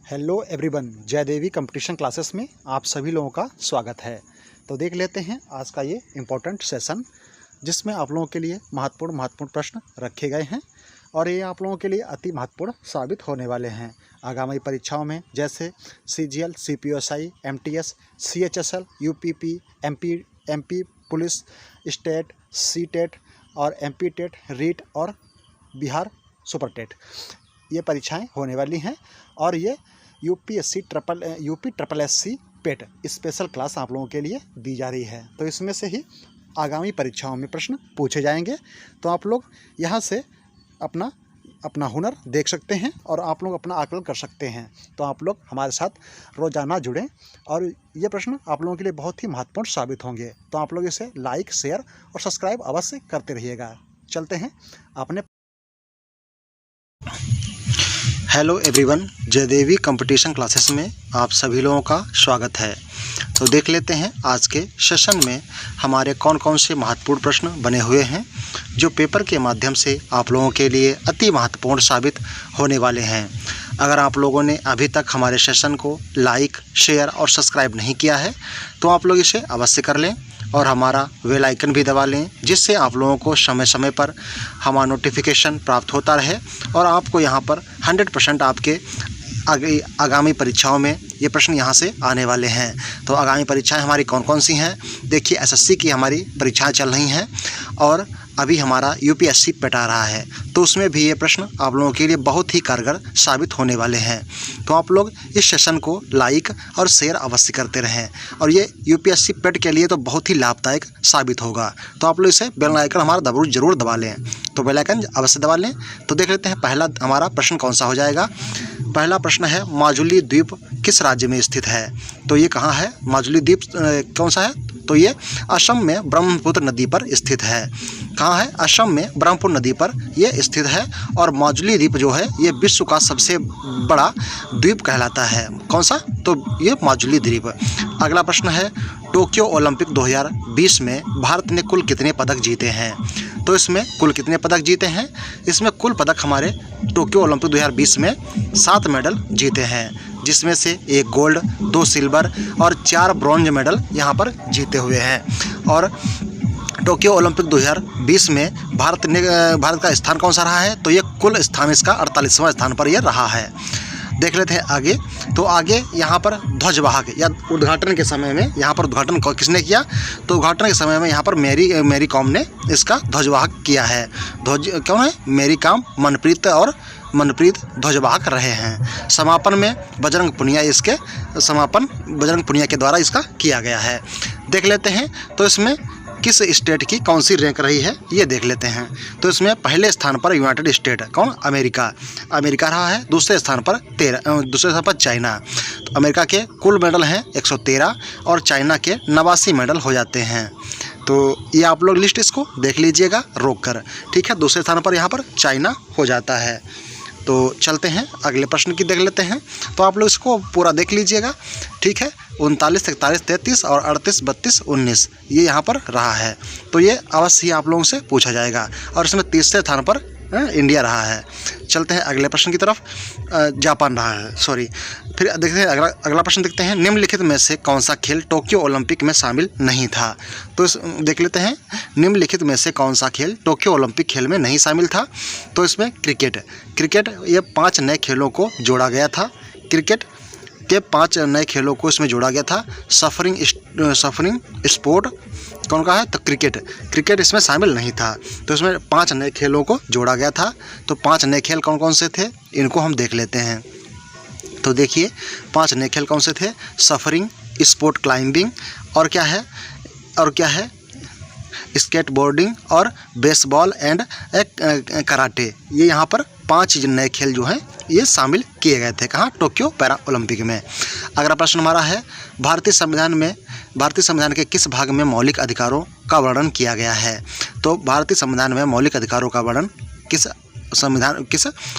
Hello everyone, जय देवी competition classes में आप सभी लोगों का स्वागत है। तो देख लेते हैं आज का ये इम्पोर्टेंट सेशन, जिसमें आप लोगों के लिए महत्वपूर्ण प्रश्न रखे गए हैं और ये आप लोगों के लिए अति महत्वपूर्ण साबित होने वाले हैं आगामी परीक्षाओं में, जैसे CGL, CPSI, MTS, CHSL, UPP, MP police, state, CTET और MP टेट, रीट और बिहार सुपर टेट। ये परीक्षाएं होने वाली हैं और ये यूपी ट्रिपल SC पेट स्पेशल क्लास आप लोगों के लिए दी जा रही है। तो इसमें से ही आगामी परीक्षाओं में प्रश्न पूछे जाएंगे। तो आप लोग यहाँ से अपना हुनर देख सकते हैं और आप लोग अपना आकलन कर सकते हैं। तो आप लोग हमारे साथ रोज़ाना जुड़ें और ये प्रश्न आप लोगों के लिए बहुत ही महत्वपूर्ण साबित होंगे। तो आप लोग इसे लाइक, शेयर और सब्सक्राइब अवश्य करते रहिएगा। चलते हैं अपने। हेलो एवरीवन, जय देवी कंपटीशन क्लासेस में आप सभी लोगों का स्वागत है। तो देख लेते हैं आज के सेशन में हमारे कौन कौन से महत्वपूर्ण प्रश्न बने हुए हैं, जो पेपर के माध्यम से आप लोगों के लिए अति महत्वपूर्ण साबित होने वाले हैं। अगर आप लोगों ने अभी तक हमारे सेशन को लाइक, शेयर और सब्सक्राइब नहीं किया है तो आप लोग इसे अवश्य कर लें और हमारा बेल आइकन भी दबा लें, जिससे आप लोगों को समय समय पर हमारा नोटिफिकेशन प्राप्त होता रहे और आपको यहाँ पर 100% आपके आगामी परीक्षाओं में ये प्रश्न यहाँ से आने वाले हैं। तो आगामी परीक्षाएं हमारी कौन कौन सी हैं? देखिए, SSC की हमारी परीक्षाएं चल रही हैं और अभी हमारा UPSC पेट आ रहा है, तो उसमें भी ये प्रश्न आप लोगों के लिए बहुत ही कारगर साबित होने वाले हैं। तो आप लोग इस सेशन को लाइक और शेयर अवश्य करते रहें और ये UPSC पेट के लिए तो बहुत ही लाभदायक साबित होगा। तो आप लोग इसे बेल आइकन हमारा जरूर दबा लें। तो बेल आइकन अवश्य दबा लें। तो देख लेते हैं पहला हमारा प्रश्न कौन सा हो जाएगा। पहला प्रश्न है, माजुली द्वीप किस राज्य में स्थित है? तो ये कहाँ है? माजुली द्वीप कौन सा है? तो ये असम में ब्रह्मपुत्र नदी पर स्थित है। कहाँ है? असम में ब्रह्मपुत्र नदी पर ये स्थित है और माजुली द्वीप जो है ये विश्व का सबसे बड़ा द्वीप कहलाता है। कौन सा? तो ये माजुली द्वीप। अगला प्रश्न है, टोक्यो ओलंपिक 2020 में भारत ने कुल कितने पदक जीते हैं? तो इसमें कुल कितने पदक जीते हैं? इसमें कुल पदक हमारे टोक्यो ओलंपिक 2020 में 7 मेडल जीते हैं, जिसमें से 1 गोल्ड, 2 सिल्वर और 4 ब्रॉन्ज मेडल यहाँ पर जीते हुए हैं। और टोक्यो ओलंपिक 2020 में भारत का स्थान कौन सा रहा है? तो ये कुल स्थान इसका 48वां स्थान पर यह रहा है। देख लेते हैं आगे। तो आगे यहाँ पर ध्वजवाहक या उद्घाटन के समय में यहाँ पर उद्घाटन किसने किया? तो उद्घाटन के समय में यहाँ पर मेरी कॉम ने इसका ध्वजवाहक किया है। कौन है? मेरी कॉम, मनप्रीत ध्वजवाहक रहे हैं। समापन में बजरंग पुनिया के द्वारा इसका किया गया है। देख लेते हैं तो इसमें किस स्टेट की कौन सी रैंक रही है ये देख लेते हैं। तो इसमें पहले स्थान पर यूनाइटेड स्टेट, कौन? अमेरिका रहा है। दूसरे स्थान पर चाइना। तो अमेरिका के कुल मेडल हैं 113 और चाइना के 89 मेडल हो जाते हैं। तो ये आप लोग लिस्ट इसको देख लीजिएगा रोक कर, ठीक है। दूसरे स्थान पर यहाँ पर चाइना हो जाता है। तो चलते हैं अगले प्रश्न की देख लेते हैं। तो आप लोग इसको पूरा देख लीजिएगा, ठीक है। 39, 41, 33 और 38, 32, 19 ये यहाँ पर रहा है। तो ये अवश्य ही आप लोगों से पूछा जाएगा और इसमें तीसरे स्थान पर इंडिया रहा है। चलते हैं अगले प्रश्न की तरफ। जापान रहा है, सॉरी। फिर देखते हैं अगला प्रश्न देखते हैं, निम्नलिखित में से कौन सा खेल टोक्यो ओलंपिक में शामिल नहीं था? तो देख लेते हैं, निम्नलिखित में से कौन सा खेल टोक्यो ओलंपिक खेल में नहीं शामिल था? तो इसमें क्रिकेट ये 5 नए खेलों को जोड़ा गया था। क्रिकेट के 5 नए खेलों को इसमें जोड़ा गया था। सफरिंग स्पोर्ट कौन का है? तो क्रिकेट इसमें शामिल नहीं था। तो इसमें 5 नए खेलों को जोड़ा गया था। तो 5 नए खेल कौन कौन से थे इनको हम देख लेते हैं। तो देखिए 5 नए खेल कौन से थे? सफरिंग, स्पोर्ट क्लाइंबिंग और क्या है स्केटबोर्डिंग और बेसबॉल एंड कराटे। ये यहाँ पर 5 नए खेल जो हैं ये शामिल किए गए थे। कहाँ? टोक्यो पैरा ओलंपिक में। अगला प्रश्न हमारा है, भारतीय संविधान के किस भाग में मौलिक अधिकारों का वर्णन किया गया है? तो भारतीय संविधान में मौलिक अधिकारों का वर्णन किस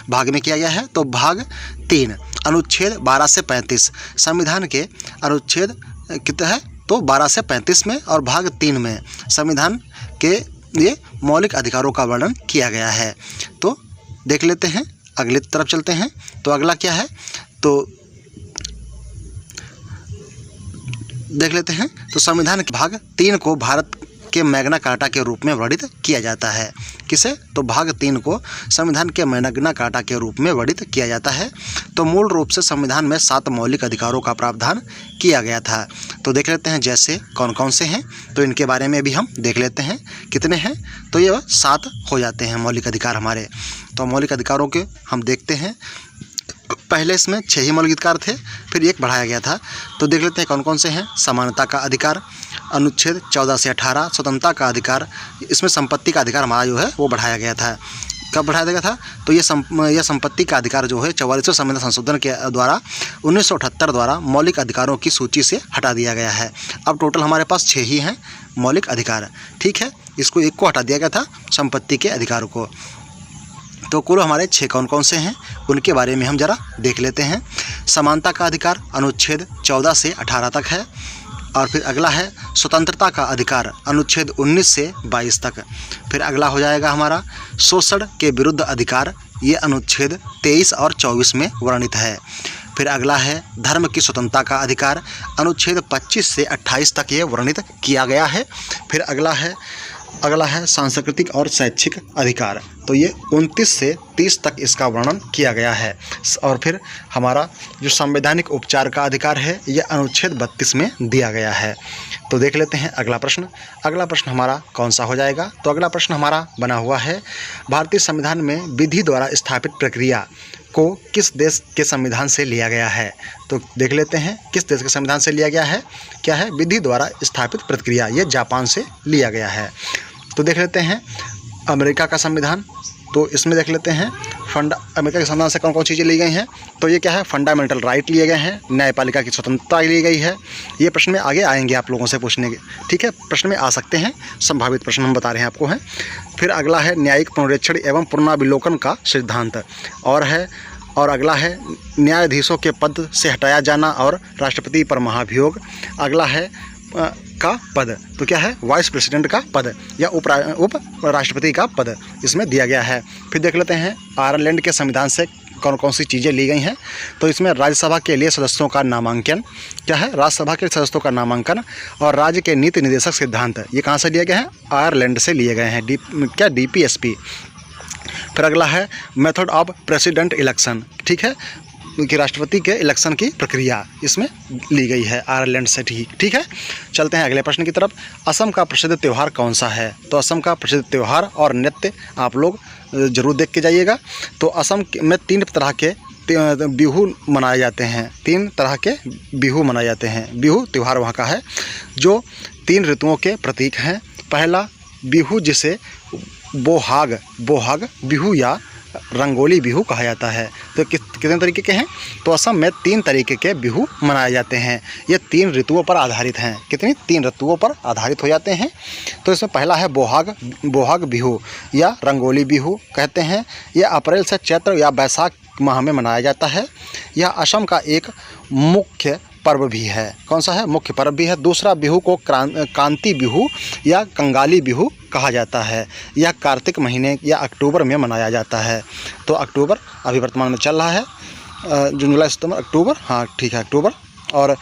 भाग में किया गया है? तो भाग 3 अनुच्छेद 12 से 35 संविधान के अनुच्छेद कितने है? तो 12 से 35 में और भाग 3 में संविधान के ये मौलिक अधिकारों का वर्णन किया गया है। तो देख लेते हैं, अगले तरफ चलते हैं। तो अगला क्या है? तो देख लेते हैं। तो संविधान के भाग 3 को भारत के मैग्ना कार्टा के रूप में वर्णित किया जाता है। किसे? तो भाग 3 को संविधान के मैग्ना कार्टा के रूप में वर्णित किया जाता है। तो मूल रूप से संविधान में 7 मौलिक अधिकारों का प्रावधान किया गया था। तो देख लेते हैं जैसे कौन कौन से हैं, तो इनके बारे में भी हम देख लेते हैं कितने हैं। तो ये 7 हो जाते हैं मौलिक अधिकार हमारे। तो मौलिक अधिकारों के हम देखते हैं। पहले इसमें 6 ही मौलिक अधिकार थे, फिर 1 बढ़ाया गया था। तो देख लेते हैं कौन कौन से हैं। समानता का अधिकार, अनुच्छेद 14 से 18, स्वतंत्रता का अधिकार, इसमें संपत्ति का अधिकार हमारा जो है वो बढ़ाया गया था। कब बढ़ाया गया था? तो ये संपत्ति का अधिकार जो है 44वें संविधान संशोधन के द्वारा 1978 द्वारा मौलिक अधिकारों की सूची से हटा दिया गया है। अब टोटल हमारे पास 6 ही हैं मौलिक अधिकार। ठीक है, इसको 1 को हटा दिया गया था, संपत्ति के अधिकार को। तो कुल हमारे 6 कौन कौन से हैं उनके बारे में हम जरा देख लेते हैं। समानता का अधिकार अनुच्छेद 14 से 18 तक है। और फिर अगला है स्वतंत्रता का अधिकार, अनुच्छेद 19 से 22 तक। फिर अगला हो जाएगा हमारा शोषण के विरुद्ध अधिकार, ये अनुच्छेद 23 और 24 में वर्णित है। फिर अगला है धर्म की स्वतंत्रता का अधिकार, अनुच्छेद 25 से 28 तक ये वर्णित किया गया है। फिर अगला है सांस्कृतिक और शैक्षिक अधिकार, तो ये 29 से 30 तक इसका वर्णन किया गया है। और फिर हमारा जो संवैधानिक उपचार का अधिकार है, ये अनुच्छेद 32 में दिया गया है। तो देख लेते हैं अगला प्रश्न। अगला प्रश्न हमारा कौन सा हो जाएगा? तो अगला प्रश्न हमारा बना हुआ है, भारतीय संविधान में विधि द्वारा स्थापित प्रक्रिया को किस देश के संविधान से लिया गया है? तो देख लेते हैं किस देश के संविधान से लिया गया है। क्या है? विधि द्वारा स्थापित प्रक्रिया, ये जापान से लिया गया है। तो देख लेते हैं अमेरिका का संविधान। तो इसमें देख लेते हैं अमेरिका के संविधान से कौन कौन चीज़ें ली गई हैं। तो ये क्या है? फंडामेंटल राइट लिए गए हैं, न्यायपालिका की स्वतंत्रता ली गई है। ये प्रश्न में आगे आएंगे आप लोगों से पूछने के, ठीक है, प्रश्न में आ सकते हैं, संभावित प्रश्न हम बता रहे हैं आपको हैं। फिर अगला है न्यायिक पुनरीक्षण एवं पुनरावलोकन का सिद्धांत, और अगला है न्यायाधीशों के पद से हटाया जाना और राष्ट्रपति पर महाभियोग। अगला है का पद, तो क्या है? वाइस प्रेसिडेंट का पद या उप राष्ट्रपति का पद इसमें दिया गया है। फिर देख लेते हैं आयरलैंड के संविधान से कौन कौन सी चीज़ें ली गई हैं। तो इसमें राज्यसभा के लिए सदस्यों का नामांकन, क्या है? राज्यसभा के सदस्यों का नामांकन और राज्य के नीति निर्देशक सिद्धांत, ये कहाँ से लिए गए हैं? आयरलैंड से लिए गए हैं। DPSP। फिर अगला है मेथड ऑफ प्रेसिडेंट इलेक्शन, ठीक है, कि राष्ट्रपति के इलेक्शन की प्रक्रिया इसमें ली गई है आयरलैंड से। ठीक है, चलते हैं अगले प्रश्न की तरफ। असम का प्रसिद्ध त्यौहार कौन सा है? तो असम का प्रसिद्ध त्यौहार और नृत्य आप लोग जरूर देख के जाइएगा। तो असम में 3 तरह के बिहू मनाए जाते हैं। 3 तरह के बिहू मनाए जाते हैं। बिहू त्यौहार वहाँ का है जो 3 ऋतुओं के प्रतीक हैं। पहला बिहू जिसे बोहाग बिहू या रंगोली बिहू कहा जाता है। तो कितने तरीके के हैं? तो असम में 3 तरीके के बिहू मनाए जाते हैं। ये 3 ऋतुओं पर आधारित हैं। कितनी? 3 ऋतुओं पर आधारित हो जाते हैं। तो इसमें पहला है बोहाग बिहू या रंगोली बिहू कहते हैं। यह अप्रैल से चैत्र या बैसाख माह में मनाया जाता है। यह असम का एक मुख्य पर्व भी है। कौन सा है? मुख्य पर्व भी है। दूसरा बिहू को कांति बिहू या कंगाली बिहू कहा जाता है। यह कार्तिक महीने या अक्टूबर में मनाया जाता है। तो अक्टूबर अभी वर्तमान में चल रहा है, जून जुलाई सितंबर अक्टूबर, हाँ ठीक है अक्टूबर। और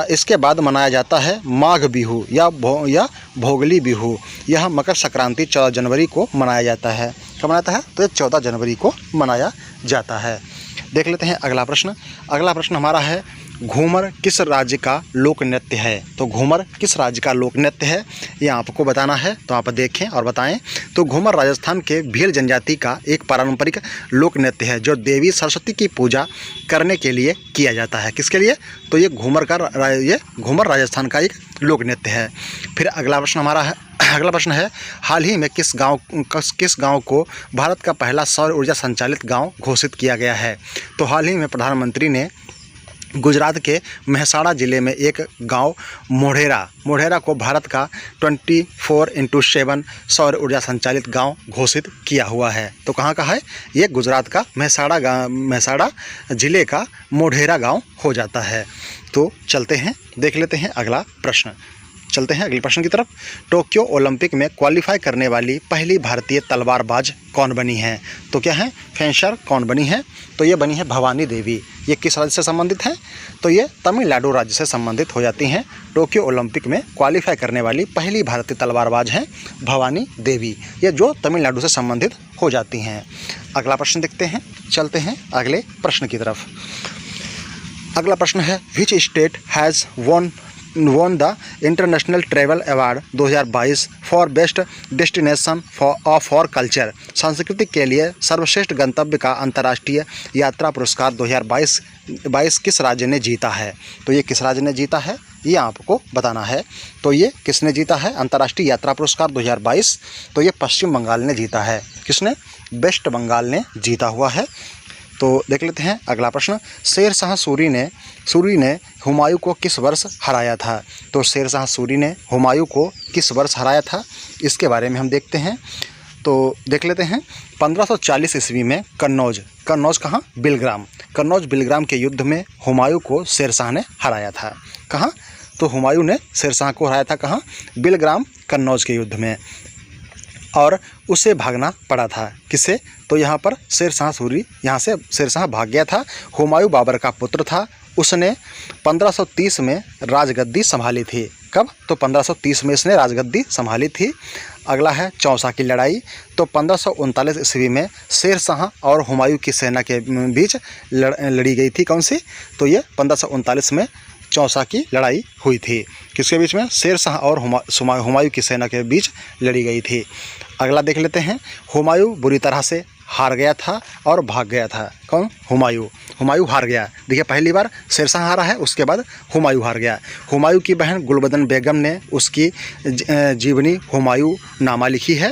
इसके बाद मनाया जाता है माघ बिहू या भोगली बिहू। यह मकर संक्रांति 14 जनवरी को मनाया जाता है। कब मनाता है? तो 14 जनवरी को मनाया जाता है। देख लेते हैं अगला प्रश्न। अगला प्रश्न हमारा है घूमर किस राज्य का लोक नृत्य है? तो घूमर किस राज्य का लोक नृत्य है ये आपको बताना है। तो आप देखें और बताएं। तो घूमर राजस्थान के भील जनजाति का एक पारंपरिक लोक नृत्य है जो देवी सरस्वती की पूजा करने के लिए किया जाता है। किसके लिए? तो ये घूमर राजस्थान का एक लोक नृत्य है। फिर अगला प्रश्न है हाल ही में किस गांव को भारत का पहला सौर ऊर्जा संचालित गांव घोषित किया गया है? तो हाल ही में प्रधानमंत्री ने गुजरात के मेहसाणा ज़िले में एक गांव मोढेरा को भारत का 24x7 सौर ऊर्जा संचालित गांव घोषित किया हुआ है। तो कहाँ का है? ये गुजरात का मेहसाणा ज़िले का मोढेरा गांव हो जाता है। तो चलते हैं, देख लेते हैं अगला प्रश्न। चलते हैं अगले प्रश्न की तरफ। टोक्यो ओलंपिक में क्वालिफाई करने वाली पहली भारतीय तलवारबाज कौन बनी है? तो क्या है, फेंसर कौन बनी है? तो ये बनी है भवानी देवी। ये किस राज्य से संबंधित है? तो ये तमिलनाडु राज्य से संबंधित हो जाती हैं। टोक्यो ओलंपिक में क्वालिफाई करने वाली पहली भारतीय तलवारबाज हैं भवानी देवी, ये जो तमिलनाडु से संबंधित हो जाती हैं। अगला प्रश्न देखते हैं, चलते हैं अगले प्रश्न की तरफ। अगला प्रश्न है, which state has won the international travel award 2022 for best destination for culture? संस्कृति के लिए सर्वश्रेष्ठ गंतव्य का अंतर्राष्ट्रीय यात्रा पुरस्कार 2022 किस राज्य ने जीता है? तो ये किस राज्य ने जीता है, ये आपको बताना है। तो ये किसने जीता है अंतर्राष्ट्रीय यात्रा पुरस्कार 2022? तो ये पश्चिम बंगाल ने जीता है। किसने? वेस्ट बंगाल ने जीता हुआ है। तो देख लेते हैं अगला प्रश्न। शेर शाह सूरी ने हुमायूं को किस वर्ष हराया था? तो शेर शाह सूरी ने हुमायूं को किस वर्ष हराया था, इसके बारे में हम देखते हैं। तो देख लेते हैं, 1540 ईस्वी में कन्नौज कहाँ? कन्नौज बिलग्राम के युद्ध में हुमायूं को शेर शाह ने हराया था। कहाँ? तो हुमायूं ने शेर शाह को हराया था कहाँ? बिलग्राम कन्नौज के युद्ध में, और उसे भागना पड़ा था। किससे? तो यहाँ पर शेर शाह सूरी, यहाँ से शेर शाह भाग गया था। हुमायूं बाबर का पुत्र था। उसने 1530 में राजगद्दी संभाली थी। कब? तो 1530 में इसने राजगद्दी संभाली थी। अगला है चौसा की लड़ाई। तो 1539 ईस्वी में शेर शाह और हुमायूं की सेना के बीच लड़ी गई थी। कौन सी? तो ये 1539 में चौसा की लड़ाई हुई थी। किसके बीच में? शेर शाह और हुमायूं की सेना के बीच लड़ी गई थी। अगला देख लेते हैं, हुमायूं बुरी तरह से हार गया था और भाग गया था। कौन? हुमायूं हार गया। देखिए, पहली बार शेर शाह हारा है, उसके बाद हुमायूं हार गया। हुमायूं की बहन गुलबदन बेगम ने उसकी जीवनी हुमायूं नामा लिखी है।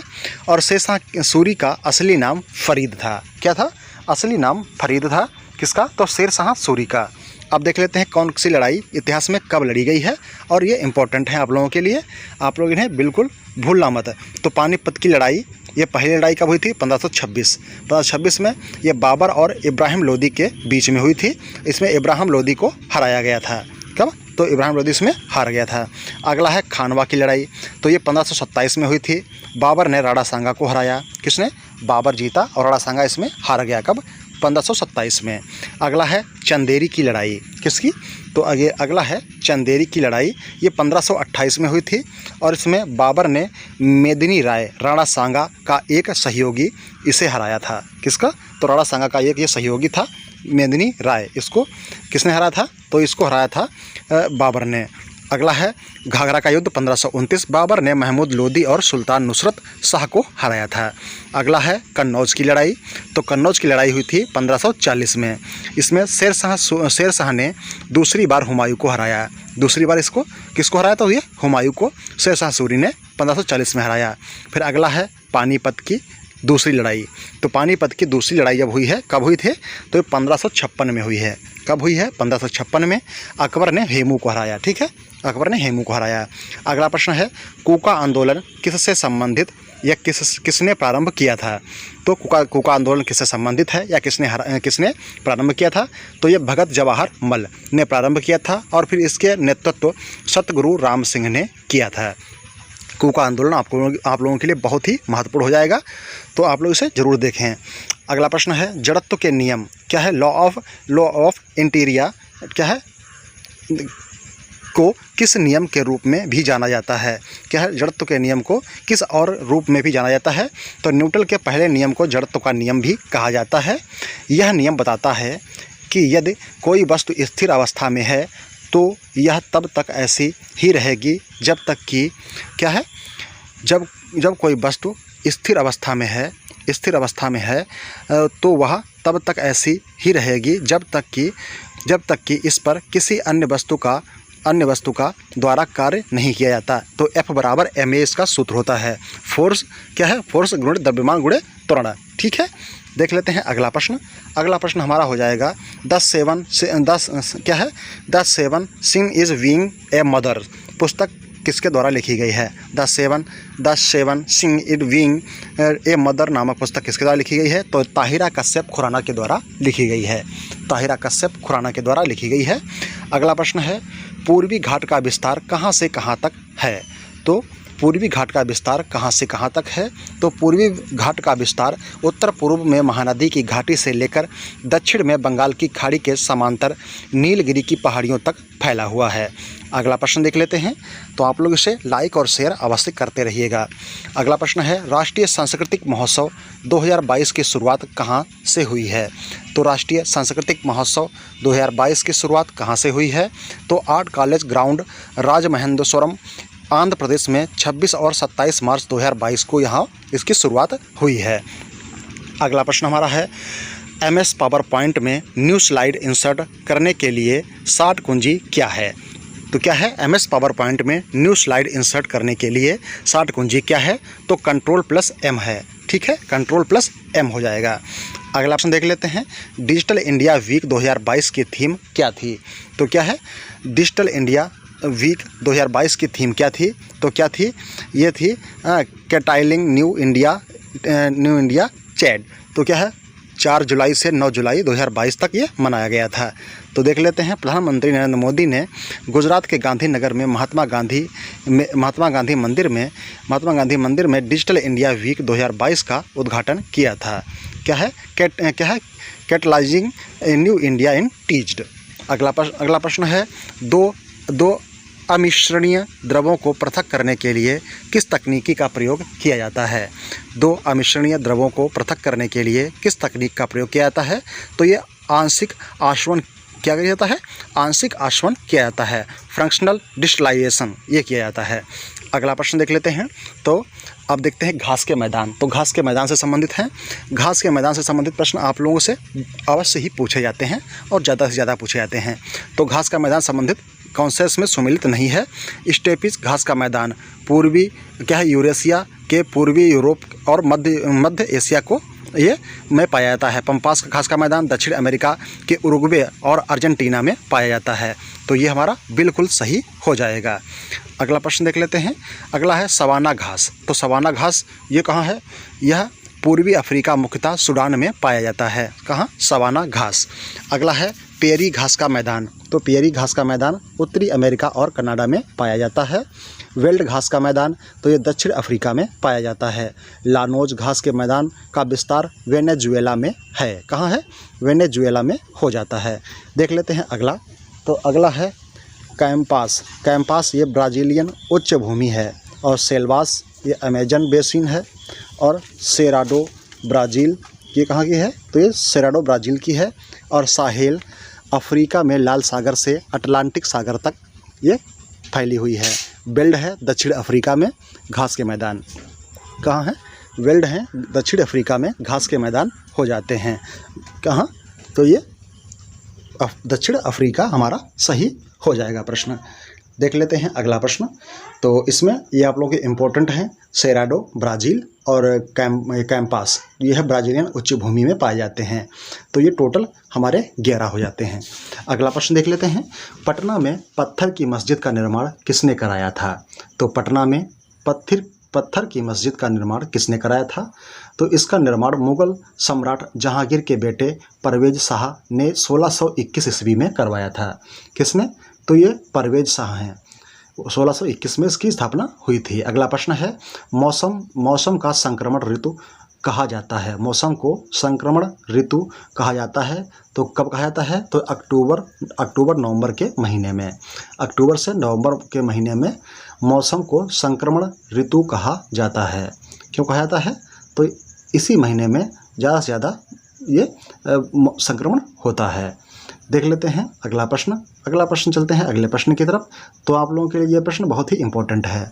और शेर शाह सूरी का असली नाम फरीद था। क्या था? असली नाम फरीद था। किसका? तो शेर शाह सूरी का। अब देख लेते हैं कौन सी लड़ाई इतिहास में कब लड़ी गई है, और ये इंपॉर्टेंट है आप लोगों के लिए, आप लोग इन्हें बिल्कुल भूलना मत। तो पानीपत की लड़ाई, ये पहली लड़ाई कब हुई थी? 1526 में ये बाबर और इब्राहिम लोदी के बीच में हुई थी। इसमें इब्राहिम लोदी को हराया गया था। कब? तो इब्राहिम लोदी इसमें हार गया था। अगला है खानवा की लड़ाई। तो ये 1527 में हुई थी। बाबर ने राणा सांगा को हराया। किसने? बाबर जीता और राणा सांगा इसमें हार गया। कब? 1527 में। अगला है चंदेरी की लड़ाई। किसकी? तो आगे अगला है चंदेरी की लड़ाई। ये 1528 में हुई थी, और इसमें बाबर ने मेदिनी राय, राणा सांगा का एक सहयोगी, इसे हराया था। किसका? तो राणा सांगा का एक ये सहयोगी था, मेदिनी राय। इसको किसने हराया था? तो इसको हराया था बाबर ने। अगला है घाघरा का युद्ध 1529। बाबर ने महमूद लोदी और सुल्तान नुसरत शाह को हराया था। अगला है कन्नौज की लड़ाई। तो कन्नौज की लड़ाई हुई थी 1540 में। इसमें शेर शाह ने दूसरी बार हुमायूं को हराया। दूसरी बार इसको किसको हराया? तो ये हुमायूं को शेर शाह सूरी ने 1540 में हराया। फिर अगला है पानीपत की दूसरी लड़ाई। तो पानीपत की दूसरी लड़ाई जब हुई है, कब हुई थी? तो ये 1556 में हुई है। कब हुई है? 1556 में। अकबर ने हेमू को हराया। ठीक है, अकबर ने हेमू को हराया। अगला प्रश्न है, कूका आंदोलन किससे संबंधित या किसने प्रारंभ किया था? तो कूका आंदोलन किससे संबंधित है या किसने प्रारंभ किया था? तो ये भगत जवाहर मल ने प्रारंभ किया था, और फिर इसके नेतृत्व सतगुरु राम सिंह ने किया था। कूका आंदोलन आप लोगों के लिए बहुत ही महत्वपूर्ण हो जाएगा, तो आप लोग इसे जरूर देखें। अगला प्रश्न है, जड़त्व के नियम क्या है? लॉ ऑफ इंटीरिया क्या है को किस नियम के रूप में भी जाना जाता है? क्या है? जड़त्व के नियम को किस और रूप में भी जाना जाता है? तो न्यूटन के पहले नियम को जड़त्व का नियम भी कहा जाता है। यह नियम बताता है कि यदि कोई वस्तु स्थिर अवस्था में है तो यह तब तक ऐसी ही रहेगी जब तक कि क्या है? जब कोई वस्तु स्थिर अवस्था में है तो वह तब तक ऐसी ही रहेगी जब तक कि इस पर किसी अन्य वस्तु का द्वारा कार्य नहीं किया जाता। तो F बराबर ma इसका सूत्र होता है। फोर्स क्या है? फोर्स गुणित द्रव्यमान गुणित त्वरण। ठीक है, देख लेते हैं अगला प्रश्न। अगला प्रश्न हमारा हो जाएगा, the seven sins is being a mother पुस्तक किसके द्वारा लिखी गई है? The seven sins it being a mother नामक पुस्तक किसके द्वारा लिखी गई है? तो ताहिरा कश्यप खुराना के द्वारा लिखी गई है। ताहिरा कश्यप खुराना के द्वारा लिखी गई है। अगला प्रश्न है, पूर्वी घाट का विस्तार कहाँ से कहाँ तक है? तो पूर्वी घाट का विस्तार कहाँ से कहाँ तक है? तो पूर्वी घाट का विस्तार उत्तर पूर्व में महानदी की घाटी से लेकर दक्षिण में बंगाल की खाड़ी के समांतर नीलगिरी की पहाड़ियों तक फैला हुआ है। अगला प्रश्न देख लेते हैं। तो आप लोग इसे लाइक और शेयर अवश्य करते रहिएगा। अगला प्रश्न है, राष्ट्रीय सांस्कृतिक महोत्सव 2022 की शुरुआत कहाँ से हुई है? तो राष्ट्रीय सांस्कृतिक महोत्सव 2022 की शुरुआत कहाँ से हुई है? तो art college ground, Rajamahendravaram, Andhra Pradesh में 26 और 27 मार्च 2022 को यहाँ इसकी शुरुआत हुई है। अगला प्रश्न हमारा है, MS पावर पॉइंट में न्यू स्लाइड इंसर्ट करने के लिए शॉर्ट कुंजी क्या है? तो क्या है? MS पावर पॉइंट में न्यू स्लाइड इंसर्ट करने के लिए शॉर्ट कुंजी क्या है? तो Ctrl+M है। ठीक है, Ctrl+M हो जाएगा। अगला ऑप्शन देख लेते हैं, डिजिटल इंडिया वीक 2022 की थीम क्या थी? तो क्या है? डिजिटल इंडिया वीक 2022 की थीम क्या थी? तो क्या थी? ये थी कैटाइलिंग न्यू इंडिया चैट। तो क्या है? 4 जुलाई से 9 जुलाई 2022 तक ये मनाया गया था। तो देख लेते हैं, प्रधानमंत्री नरेंद्र मोदी ने गुजरात के गांधीनगर में महात्मा गांधी मंदिर में डिजिटल इंडिया वीक 2022 का उद्घाटन किया था। क्या है? Catalysing new India in teached. अगला प्रश्न है, दो अमिश्रणीय द्रवों को पृथक करने के लिए किस तकनीकी का प्रयोग किया जाता है? 2 अमिश्रणीय द्रवों को पृथक करने के लिए किस तकनीक का प्रयोग किया जाता है? तो ये आंशिक आश्वन किया जाता है। आंशिक आश्वन किया जाता है, फ्रैक्शनल डिस्टिलाइजेशन ये किया जाता है। अगला प्रश्न देख लेते हैं। तो अब देखते हैं घास के मैदान। तो घास के मैदान से संबंधित हैं। घास के मैदान से संबंधित प्रश्न आप लोगों से अवश्य ही पूछे जाते हैं और ज़्यादा से ज़्यादा पूछे जाते हैं। तो घास का मैदान संबंधित कौन से इसमें सम्मिलित नहीं है? स्टेपिस घास का मैदान पूर्वी क्या है? यूरेशिया के पूर्वी यूरोप और मध्य एशिया को ये में पाया जाता है। पम्पास घास का मैदान दक्षिण अमेरिका के उरुग्वे और अर्जेंटीना में पाया जाता है। तो ये हमारा बिल्कुल सही हो जाएगा। अगला प्रश्न देख लेते हैं। अगला है सवाना घास। तो सवाना घास ये कहाँ है? यह पूर्वी अफ्रीका मुख्यतः सूडान में पाया जाता है। कहाँ? सवाना घास। अगला है पेरी घास का मैदान। तो पेरी घास का मैदान उत्तरी अमेरिका और कनाडा में पाया जाता है। वेल्ड घास का मैदान तो ये दक्षिण अफ्रीका में पाया जाता है। लानोज घास के मैदान का विस्तार वेनेजुएला में है। कहाँ है? वेनेजुएला में हो जाता है। देख लेते हैं अगला। तो अगला है कैंपास। कैंपास ये ब्राज़ीलियन उच्च भूमि है और सेल्वास ये अमेजन बेसिन है और सेराडो ब्राज़ील ये कहाँ की है? तो ये सेराडो ब्राज़ील की है और साहेल अफ्रीका में लाल सागर से अटलांटिक सागर तक ये फैली हुई है। वेल्ड है दक्षिण अफ्रीका में घास के मैदान। कहाँ है? वेल्ड हैं दक्षिण अफ्रीका में घास के मैदान हो जाते हैं। कहाँ? तो ये दक्षिण अफ्रीका हमारा सही हो जाएगा प्रश्न। देख लेते हैं अगला प्रश्न। तो इसमें ये आप लोगों के इम्पोर्टेंट हैं, सेराडो ब्राज़ील और कैंपास ये है ब्राज़ीलियन उच्च भूमि में पाए जाते हैं। तो ये टोटल हमारे 11 हो जाते हैं। अगला प्रश्न देख लेते हैं। पटना में पत्थर की मस्जिद का निर्माण किसने कराया था? तो पटना में पत्थर की मस्जिद का निर्माण किसने कराया था? तो इसका निर्माण मुग़ल सम्राट जहांगीर के बेटे परवेज़ शाह ने 1621 ईस्वी में करवाया था। किसने? तो ये परवेज़ शाह हैं। 1621 में इसकी स्थापना हुई थी। अगला प्रश्न है, मौसम का संक्रमण ऋतु कहा जाता है। मौसम को संक्रमण ऋतु कहा जाता है। तो कब कहा जाता है? तो अक्टूबर नवंबर के महीने में। अक्टूबर से नवंबर के महीने में मौसम को संक्रमण ऋतु कहा जाता है। क्यों कहा जाता है? तो इसी महीने में ज़्यादा से ज़्यादा ये संक्रमण होता है। देख लेते हैं अगला प्रश्न चलते हैं अगले प्रश्न की तरफ। तो आप लोगों के लिए यह प्रश्न बहुत ही इंपॉर्टेंट है।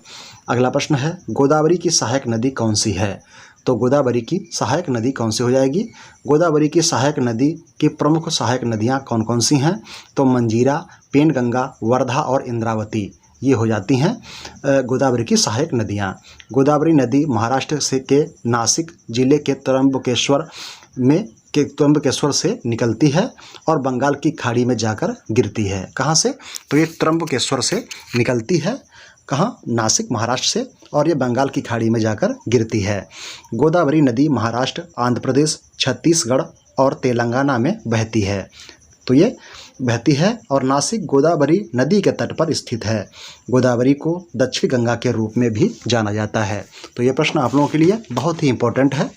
अगला प्रश्न है, गोदावरी की सहायक नदी कौन सी है? तो गोदावरी की सहायक नदी कौन सी हो जाएगी? गोदावरी की सहायक नदी की प्रमुख सहायक नदियाँ कौन कौन सी हैं? तो मंजीरा, पेनगंगा, वर्धा और इंद्रावती ये हो जाती हैं गोदावरी की सहायक नदियाँ। गोदावरी नदी महाराष्ट्र से के नासिक जिले के त्र्यंबकेश्वर से निकलती है और बंगाल की खाड़ी में जाकर गिरती है। कहाँ से? तो ये त्र्यंबकेश्वर से निकलती है। कहाँ? नासिक महाराष्ट्र से, और ये बंगाल की खाड़ी में जाकर गिरती है। गोदावरी नदी महाराष्ट्र, आंध्र प्रदेश, छत्तीसगढ़ और तेलंगाना में बहती है। तो ये बहती है और नासिक गोदावरी नदी के तट पर स्थित है। गोदावरी को दक्षिण गंगा के रूप में भी जाना जाता है। तो ये प्रश्न आप लोगों के लिए बहुत ही इम्पोर्टेंट है।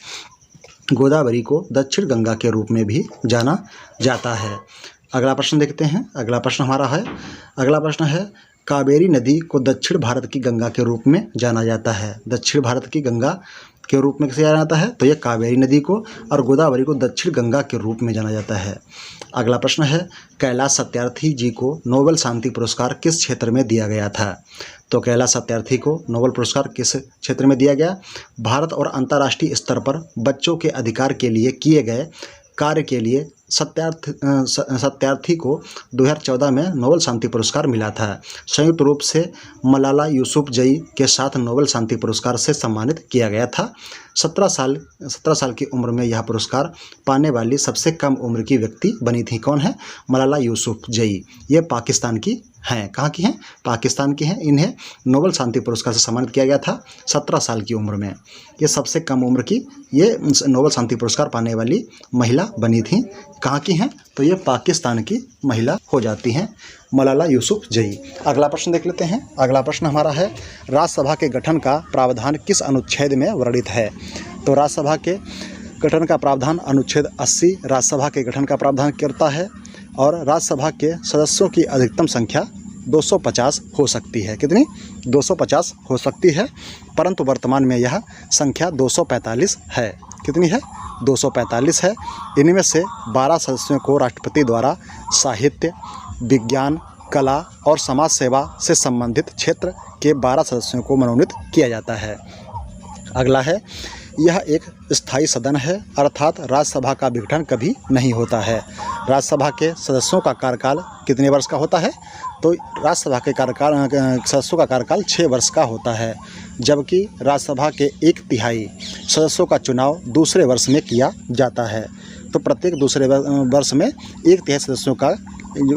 गोदावरी को दक्षिण गंगा के रूप में भी जाना जाता है। अगला प्रश्न देखते हैं। अगला प्रश्न है कावेरी नदी को दक्षिण भारत की गंगा के रूप में जाना जाता है। दक्षिण भारत की गंगा के रूप में किसे जाना जाता है? तो ये कावेरी नदी को, और गोदावरी को दक्षिण गंगा के रूप में जाना जाता है। अगला प्रश्न है कैलाश सत्यार्थी जी को नोबेल शांति पुरस्कार किस क्षेत्र में दिया गया था? तो कैलाश सत्यार्थी को नोबेल पुरस्कार किस क्षेत्र में दिया गया? भारत और अंतर्राष्ट्रीय स्तर पर बच्चों के अधिकार के लिए किए गए कार्य के लिए सत्यार्थी को 2014 में नोबेल शांति पुरस्कार मिला था। संयुक्त रूप से मलाला यूसुफजई के साथ नोबेल शांति पुरस्कार से सम्मानित किया गया था। 17 साल की उम्र में यह पुरस्कार पाने वाली सबसे कम उम्र की व्यक्ति बनी थी। कौन है? मलाला यूसुफजई। ये पाकिस्तान की हैं। कहाँ की हैं? पाकिस्तान की हैं। इन्हें नोबेल शांति पुरस्कार से सम्मानित किया गया था 17 साल की उम्र में। ये सबसे कम उम्र की ये नोबेल शांति पुरस्कार पाने वाली महिला बनी थी। कहाँ की हैं? तो ये पाकिस्तान की महिला हो जाती हैं मलाला यूसुफजई। अगला प्रश्न देख लेते हैं। अगला प्रश्न हमारा है राज्यसभा के गठन का प्रावधान किस अनुच्छेद में वर्णित है? तो राज्यसभा के गठन का प्रावधान अनुच्छेद 80 राज्यसभा के गठन का प्रावधान करता है और राज्यसभा के सदस्यों की अधिकतम संख्या 250 हो सकती है। कितनी? 250 हो सकती है, परंतु वर्तमान में यह संख्या 245 है। कितनी है? 245 है। इनमें से 12 सदस्यों को राष्ट्रपति द्वारा साहित्य, विज्ञान, कला और समाज सेवा से संबंधित क्षेत्र के 12 सदस्यों को मनोनीत किया जाता है। अगला है यह एक स्थायी सदन है, अर्थात राज्यसभा का विघटन कभी नहीं होता है। राज्यसभा के सदस्यों का कार्यकाल कितने वर्ष का होता है? तो राज्यसभा के सदस्यों का कार्यकाल 6 वर्ष का होता है, जबकि राज्यसभा के 1/3 सदस्यों का चुनाव दूसरे वर्ष में किया जाता है। तो प्रत्येक दूसरे वर्ष में 1/3 सदस्यों का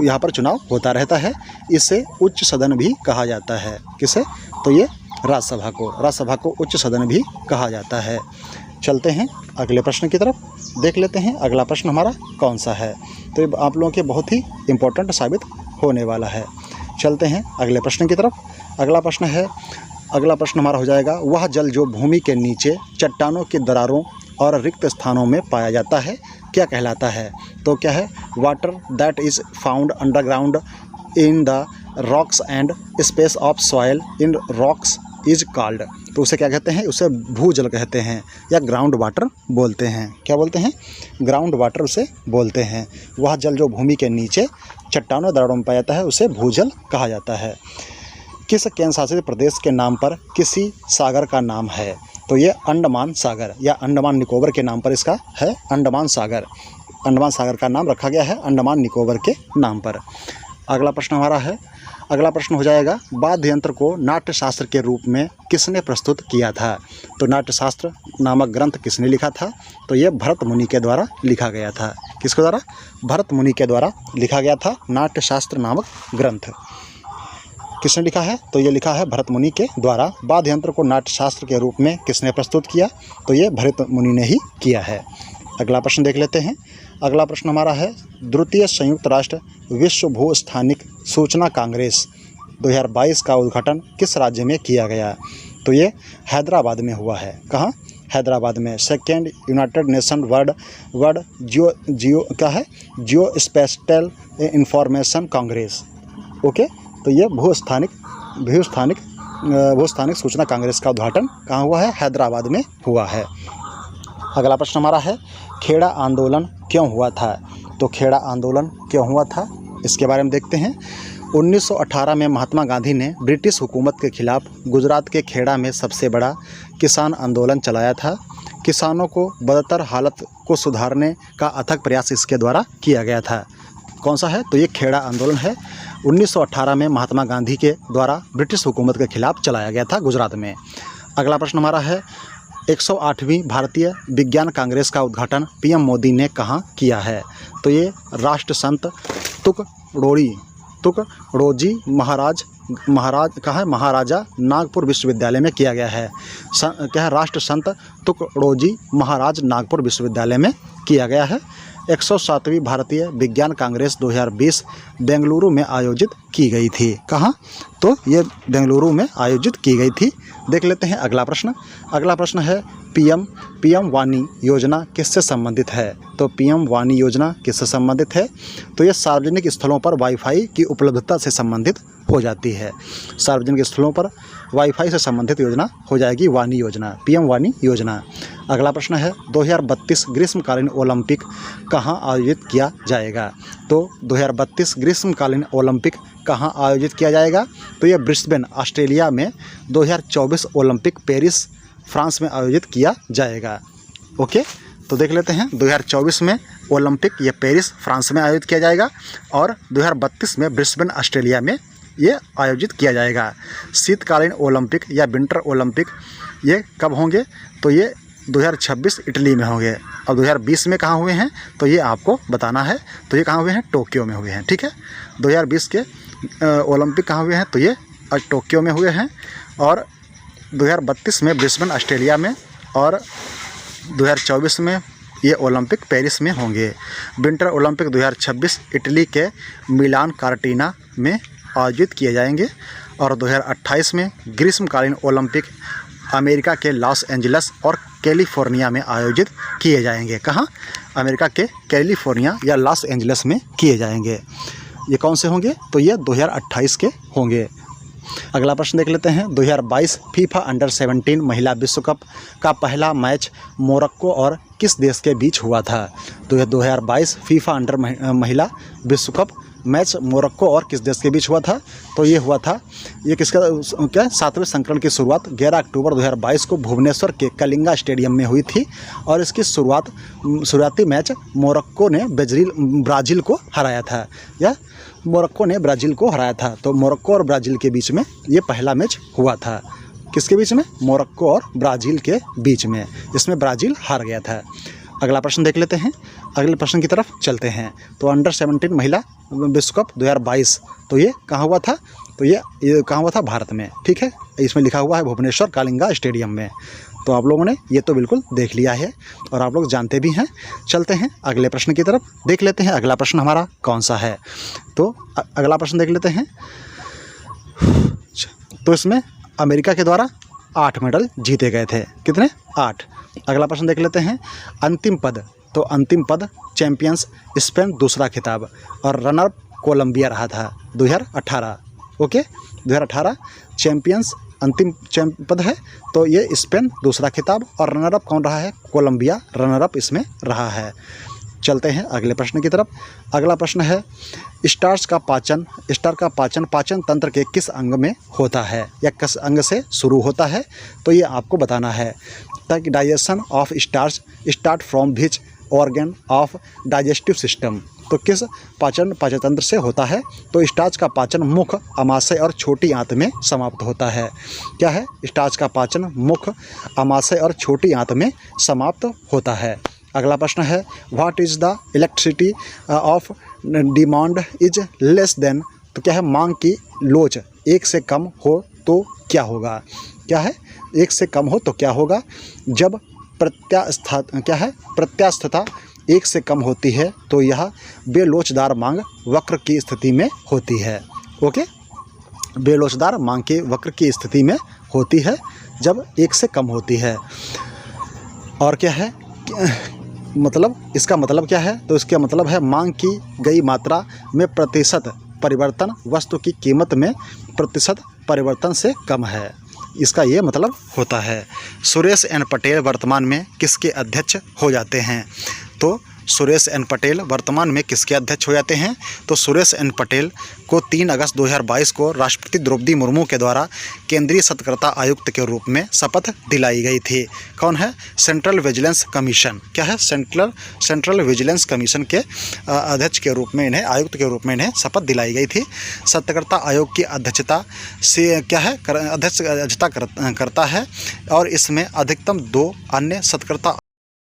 यहाँ पर चुनाव होता रहता है। इसे उच्च सदन भी कहा जाता है। किसे? तो ये राज्यसभा को उच्च सदन भी कहा जाता है। चलते हैं अगले प्रश्न की तरफ, देख लेते हैं अगला प्रश्न हमारा कौन सा है। तो ये आप लोगों के बहुत ही इम्पोर्टेंट साबित होने वाला है। चलते हैं अगले प्रश्न की तरफ। अगला प्रश्न हमारा हो जाएगा वह जल जो भूमि के नीचे चट्टानों की दरारों और रिक्त स्थानों में पाया जाता है क्या कहलाता है? तो क्या है? Water that is found underground in the rocks and space of soil in rocks is called. तो उसे क्या कहते हैं? उसे भूजल कहते हैं या ग्राउंड वाटर बोलते हैं। क्या बोलते हैं? ग्राउंड वाटर उसे बोलते हैं। वह जल जो भूमि के नीचे चट्टानों दरारों में पाया जाता है उसे भूजल कहा जाता है। किस केंद्र शासित प्रदेश के नाम पर किसी सागर का नाम है? तो ये अंडमान सागर या अंडमान निकोबार के नाम पर इसका है अंडमान सागर। अंडमान सागर का नाम रखा गया है अंडमान निकोबार के नाम पर। अगला प्रश्न हो जाएगा वाद्य यंत्र को नाट्यशास्त्र के रूप में किसने प्रस्तुत किया था? तो नाट्यशास्त्र नामक ग्रंथ किसने लिखा था? तो ये भरत मुनि के द्वारा लिखा गया था। किसके द्वारा? भरत मुनि के द्वारा लिखा गया था नाट्यशास्त्र नामक ग्रंथ। किसने लिखा है? तो ये लिखा है भरत मुनि के द्वारा। वाद्य यंत्र को नाट्यशास्त्र के रूप में किसने प्रस्तुत किया? तो ये भरत मुनि ने ही किया है। अगला प्रश्न देख लेते हैं। अगला प्रश्न हमारा है द्वितीय संयुक्त राष्ट्र विश्व भू स्थानिक सूचना कांग्रेस 2022 का उद्घाटन किस राज्य में किया गया? तो ये हैदराबाद में हुआ है। कहाँ? हैदराबाद में। सेकेंड यूनाइटेड नेशन वर्ल्ड जियो स्पेशल इंफॉर्मेशन कांग्रेस। ओके, तो ये भूस्थानिक सूचना कांग्रेस का उद्घाटन कहाँ हुआ है? हैदराबाद में हुआ है। अगला प्रश्न हमारा है खेड़ा आंदोलन क्यों हुआ था? तो खेड़ा आंदोलन क्यों हुआ था इसके बारे में देखते हैं। 1918 में महात्मा गांधी ने ब्रिटिश हुकूमत के खिलाफ गुजरात के खेड़ा में सबसे बड़ा किसान आंदोलन चलाया था। किसानों को बदतर हालत को सुधारने का अथक प्रयास इसके द्वारा किया गया था। कौन सा है? तो ये खेड़ा आंदोलन है। 1918 में महात्मा गांधी के द्वारा ब्रिटिश हुकूमत के खिलाफ चलाया गया था गुजरात में। अगला प्रश्न हमारा है 108वीं भारतीय विज्ञान कांग्रेस का उद्घाटन पीएम मोदी ने कहाँ किया है? तो ये राष्ट्रसंत तुकडोजी महाराजा नागपुर विश्वविद्यालय में किया गया है। क्या है? राष्ट्रसंत तुकडोजी महाराज नागपुर विश्वविद्यालय में किया गया है। 107वीं भारतीय विज्ञान कांग्रेस 2020 बेंगलुरु में आयोजित की गई थी। कहाँ? तो ये बेंगलुरु में आयोजित की गई थी। देख लेते हैं अगला प्रश्न। अगला प्रश्न है पीएम वाणी योजना किससे संबंधित है? तो पीएम वाणी योजना किससे संबंधित है? तो ये सार्वजनिक स्थलों पर वाईफाई की उपलब्धता से संबंधित हो जाती है। सार्वजनिक स्थलों पर वाईफाई से संबंधित योजना हो जाएगी वाणी योजना, पीएम वाणी योजना। अगला प्रश्न है 2032 ग्रीष्मकालीन ओलंपिक कहाँ आयोजित किया जाएगा? तो 2032 ग्रीष्मकालीन ओलंपिक कहाँ आयोजित किया जाएगा? तो ये ब्रिस्बेन ऑस्ट्रेलिया में, 2024 ओलंपिक पेरिस फ्रांस में आयोजित किया जाएगा। ओके, तो देख लेते हैं 2024 में ओलंपिक ये पेरिस फ्रांस में आयोजित किया जाएगा और 2032 में ब्रिस्बेन ऑस्ट्रेलिया में ये आयोजित किया जाएगा। शीतकालीन ओलंपिक या विंटर ओलंपिक ये कब होंगे? तो ये 2026 इटली में होंगे। और 2020 में कहाँ हुए हैं? तो ये आपको बताना है। तो ये कहाँ हुए हैं? टोक्यो में हुए हैं। ठीक है, 2020 के ओलंपिक कहाँ हुए हैं? तो ये टोक्यो में हुए हैं। और 2032 में ब्रिस्बेन ऑस्ट्रेलिया में और 2024 में ये ओलंपिक पेरिस में होंगे। विंटर ओलंपिक 2026 इटली के मिलान कार्टिना में आयोजित किए जाएंगे। और 2028 में ग्रीष्मकालीन ओलंपिक अमेरिका के लॉस एंजल्स और कैलिफोर्निया में आयोजित किए जाएंगे। कहाँ? अमेरिका के कैलिफोर्निया या लॉस एंजल्स में किए जाएंगे। ये कौन से होंगे? तो ये 2028 के होंगे। अगला प्रश्न देख लेते हैं। 2022 फीफा अंडर 17 महिला विश्व कप का पहला मैच मोरक्को और किस देश के बीच हुआ था? तो यह 2022 फीफा अंडर महिला विश्व कप मैच मोरक्को और किस देश के बीच हुआ था? तो ये हुआ था, ये किसका क्या 7वें संस्करण की शुरुआत 11 अक्टूबर 2022 को भुवनेश्वर के कलिंगा स्टेडियम में हुई थी। और इसकी शुरुआती मैच मोरक्को ने ब्राज़ील को हराया था, या मोरक्को ने ब्राज़ील को हराया था। तो मोरक्को और ब्राज़ील के बीच में ये पहला मैच हुआ था। किसके बीच में? मोरक्को और ब्राज़ील के बीच में। इसमें ब्राज़ील हार गया था। अगला प्रश्न देख लेते हैं। अगले प्रश्न की तरफ चलते हैं। तो अंडर 17 महिला विश्व कप 2022 तो ये कहाँ हुआ था? तो ये कहाँ हुआ था? भारत में। ठीक है, इसमें लिखा हुआ है भुवनेश्वर कलिंगा स्टेडियम में। तो आप लोगों ने ये तो बिल्कुल देख लिया है और आप लोग जानते भी हैं। चलते हैं अगले प्रश्न की तरफ, देख लेते हैं अगला प्रश्न हमारा कौन सा है। तो अगला प्रश्न देख लेते हैं। तो इसमें अमेरिका के द्वारा 8 मेडल जीते गए थे। कितने? 8। अगला प्रश्न देख लेते हैं। अंतिम पद, तो अंतिम पद चैंपियंस स्पेन दूसरा खिताब और रनर कोलंबिया रहा था 2018। ओके, 2018 चैंपियंस अंतिम पद है। तो ये स्पेन दूसरा खिताब और रनर अप कौन रहा है? कोलंबिया रनर अप इसमें रहा है। चलते हैं अगले प्रश्न की तरफ। अगला प्रश्न है स्टार का पाचन पाचन तंत्र के किस अंग में होता है या किस अंग से शुरू होता है? तो ये आपको बताना है। ताकि digestion of starch start from which organ of digestive system, तो किस पाचन तंत्र से होता है? तो स्टार्च का पाचन मुख, अमाशय और छोटी आंत में समाप्त होता है। क्या है? स्टार्च का पाचन मुख, अमाशय और छोटी आंत में समाप्त होता है। अगला प्रश्न है what is the elasticity of demand is less than, तो क्या है? मांग की लोच 1 से कम हो तो क्या होगा? क्या है? 1 से कम हो तो क्या होगा? जब प्रत्यास्थता 1 से कम होती है तो यह बेलोचदार मांग वक्र की स्थिति में होती है। ओके, बेलोचदार मांग के वक्र की स्थिति में होती है जब 1 से कम होती है। और क्या है मतलब, इसका मतलब क्या है? तो इसका मतलब है मांग की गई मात्रा में प्रतिशत परिवर्तन वस्तु की कीमत में प्रतिशत परिवर्तन से कम है। इसका ये मतलब होता है। सुरेश एन पटेल वर्तमान में किसके अध्यक्ष हो जाते हैं? तो सुरेश एन पटेल वर्तमान में किसके अध्यक्ष हो जाते हैं? तो सुरेश एन पटेल को 3 अगस्त 2022 को राष्ट्रपति द्रौपदी मुर्मू के द्वारा केंद्रीय सतर्कता आयुक्त के रूप में शपथ दिलाई गई थी। कौन है? Central vigilance commission. क्या है? सेंट्रल विजिलेंस कमीशन के अध्यक्ष के रूप में इन्हें, आयुक्त के रूप में इन्हें शपथ दिलाई गई थी। सतर्कता आयोग की अध्यक्षता से क्या है? अध्यक्षता करता है और इसमें अधिकतम 2 अन्य सतर्कता